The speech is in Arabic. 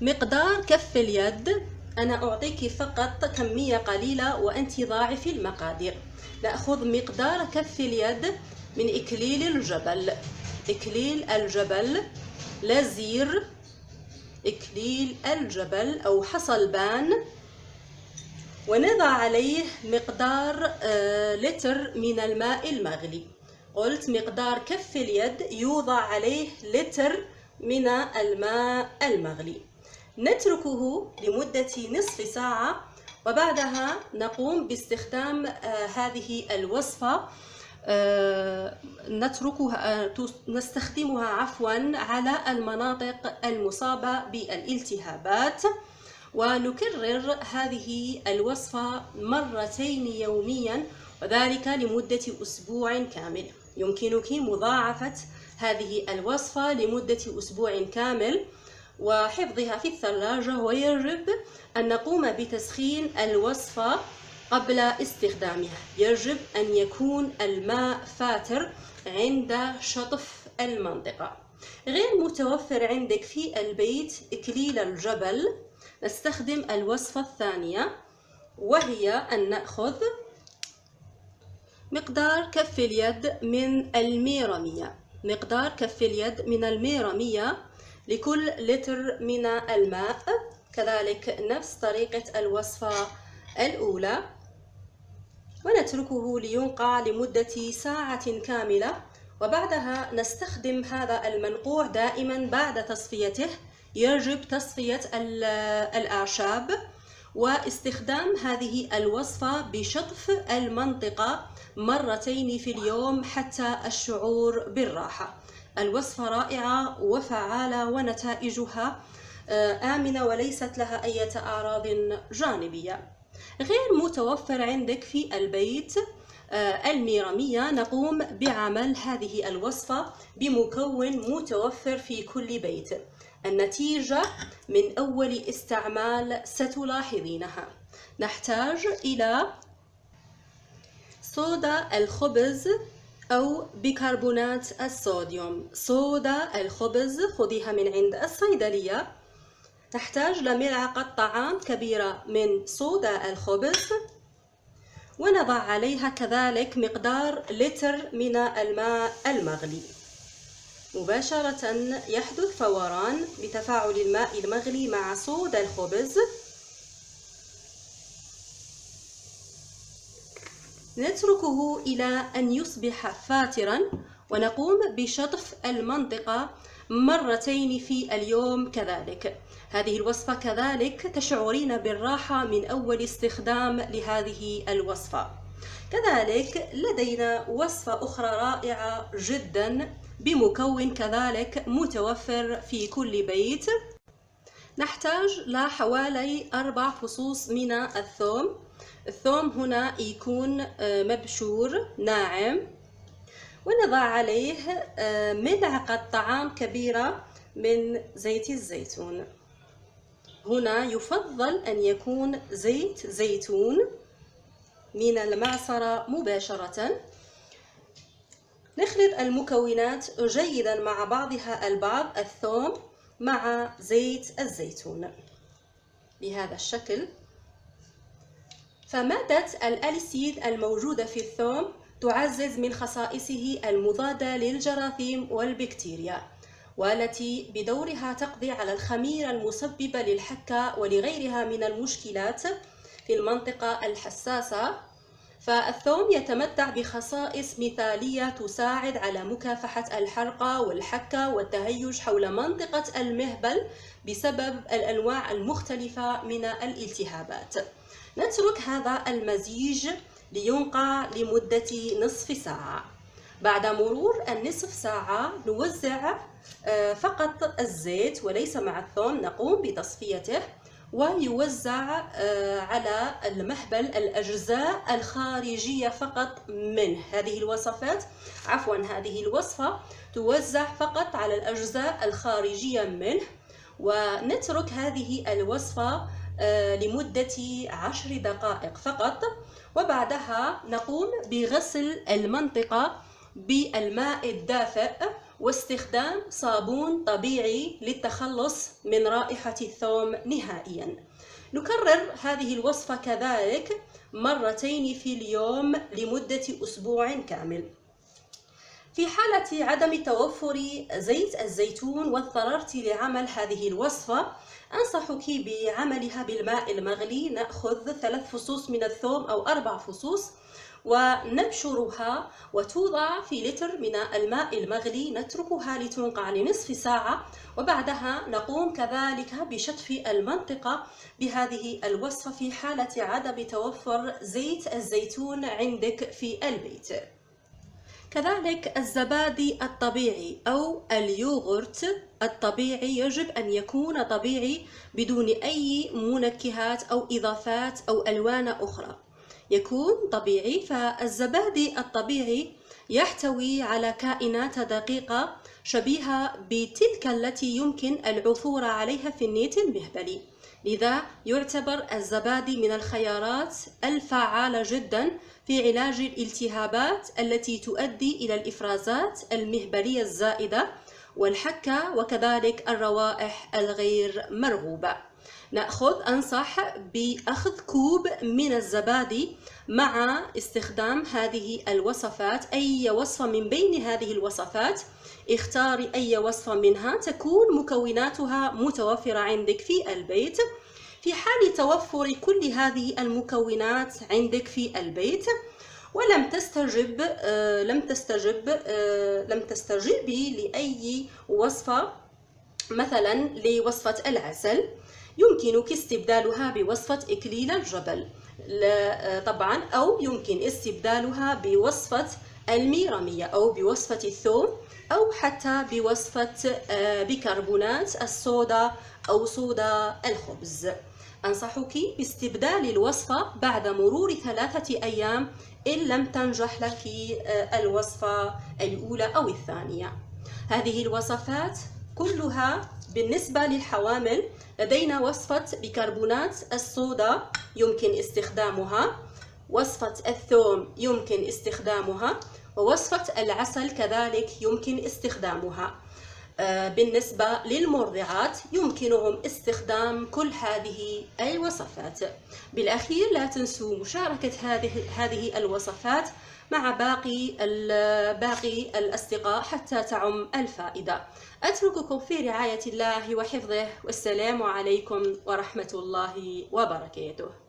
مقدار كف اليد، أنا أعطيك فقط كمية قليلة وأنت ضاعفي المقادير. نأخذ مقدار كف اليد من إكليل الجبل. إكليل الجبل لزير، إكليل الجبل أو حصلبان، ونضع عليه مقدار لتر من الماء المغلي. قلت مقدار كف اليد يوضع عليه لتر من الماء المغلي. نتركه لمدة نصف ساعة، وبعدها نقوم باستخدام هذه الوصفة. نستخدمها على المناطق المصابة بالالتهابات، ونكرر هذه الوصفة مرتين يوميا، وذلك لمدة أسبوع كامل. يمكنك مضاعفة هذه الوصفة لمدة أسبوع كامل وحفظها في الثلاجة، ويجب أن نقوم بتسخين الوصفة قبل استخدامها. يجب أن يكون الماء فاتر عند شطف المنطقة. غير متوفر عندك في البيت إكليل الجبل، نستخدم الوصفة الثانية، وهي أن نأخذ مقدار كف اليد من الميرمية. مقدار كف اليد من الميرمية لكل لتر من الماء، كذلك نفس طريقة الوصفة الأولى، ونتركه لينقع لمدة ساعة كاملة، وبعدها نستخدم هذا المنقوع دائما بعد تصفيته. يجب تصفية الأعشاب واستخدام هذه الوصفة بشطف المنطقة مرتين في اليوم حتى الشعور بالراحة. الوصفة رائعة وفعالة، ونتائجها آمنة وليست لها أي أعراض جانبية. غير متوفر عندك في البيت الميرمية، نقوم بعمل هذه الوصفة بمكون متوفر في كل بيت. النتيجة من أول استعمال ستلاحظينها. نحتاج إلى صودا الخبز أو بيكربونات الصوديوم. صودا الخبز خذيها من عند الصيدلية. نحتاج لملعقة طعام كبيرة من صودا الخبز، ونضع عليها كذلك مقدار لتر من الماء المغلي. مباشرة يحدث فوران بتفاعل الماء المغلي مع صودا الخبز. نتركه إلى أن يصبح فاترا، ونقوم بشطف المنطقة مرتين في اليوم كذلك. هذه الوصفة كذلك تشعرين بالراحة من أول استخدام لهذه الوصفة. كذلك لدينا وصفة أخرى رائعة جدا بمكون كذلك متوفر في كل بيت. نحتاج لحوالي 4 فصوص من الثوم. الثوم هنا يكون مبشور ناعم، ونضع عليه ملعقة طعام كبيرة من زيت الزيتون. هنا يفضل أن يكون زيت زيتون من المعصرة مباشرة. نخلط المكونات جيدا مع بعضها البعض، الثوم مع زيت الزيتون بهذا الشكل. فمادة الأليسيد الموجودة في الثوم تعزز من خصائصه المضادة للجراثيم والبكتيريا، والتي بدورها تقضي على الخميرة المسببة للحكة ولغيرها من المشكلات في المنطقة الحساسة. فالثوم يتمتع بخصائص مثالية تساعد على مكافحة الحرقة والحكة والتهيج حول منطقة المهبل بسبب الأنواع المختلفة من الالتهابات. نترك هذا المزيج لينقع لمدة نصف ساعة. بعد مرور النصف ساعة نوزع فقط الزيت وليس مع الثوم، نقوم بتصفيته ويوزع على المهبل الأجزاء الخارجية فقط منه. هذه الوصفة توزع فقط على الأجزاء الخارجية منه، ونترك هذه الوصفة لمدة 10 دقائق فقط، وبعدها نقوم بغسل المنطقة بالماء الدافئ واستخدام صابون طبيعي للتخلص من رائحة الثوم نهائيا. نكرر هذه الوصفة كذلك مرتين في اليوم لمدة أسبوع كامل. في حالة عدم توفر زيت الزيتون واضطررت لعمل هذه الوصفة، أنصحك بعملها بالماء المغلي. نأخذ 3 فصوص من الثوم أو 4 فصوص ونبشرها وتوضع في لتر من الماء المغلي، نتركها لتنقع لنصف ساعة، وبعدها نقوم كذلك بشطف المنطقة بهذه الوصفة في حالة عدم توفر زيت الزيتون عندك في البيت. كذلك الزبادي الطبيعي أو اليوغورت الطبيعي يجب أن يكون طبيعي بدون أي منكهات أو إضافات أو ألوان أخرى، يكون طبيعي. فالزبادي الطبيعي يحتوي على كائنات دقيقة شبيهة بتلك التي يمكن العثور عليها في النيت المهبلي، لذا يعتبر الزبادي من الخيارات الفعالة جدا في علاج الالتهابات التي تؤدي إلى الإفرازات المهبلية الزائدة والحكة وكذلك الروائح الغير مرغوبة. أنصح بأخذ كوب من الزبادي مع استخدام هذه الوصفات. أي وصفة من بين هذه الوصفات اختاري أي وصفة منها تكون مكوناتها متوفرة عندك في البيت. في حال توفر كل هذه المكونات عندك في البيت ولم تستجبي لأي وصفة، مثلا لوصفة العسل، يمكنك استبدالها بوصفة إكليل الجبل طبعا، أو يمكن استبدالها بوصفة الميرمية أو بوصفة الثوم أو حتى بوصفة بيكربونات الصودا أو صودا الخبز. أنصحك باستبدال الوصفة بعد مرور 3 أيام إن لم تنجح لك الوصفة الأولى أو الثانية. هذه الوصفات كلها بالنسبة للحوامل. لدينا وصفة بيكربونات الصودا يمكن استخدامها، وصفة الثوم يمكن استخدامها، ووصفة العسل كذلك يمكن استخدامها. بالنسبة للمرضعات يمكنهم استخدام كل هذه الوصفات. بالأخير لا تنسوا مشاركة هذه الوصفات مع باقي الأصدقاء حتى تعم الفائدة. أترككم في رعاية الله وحفظه، والسلام عليكم ورحمة الله وبركاته.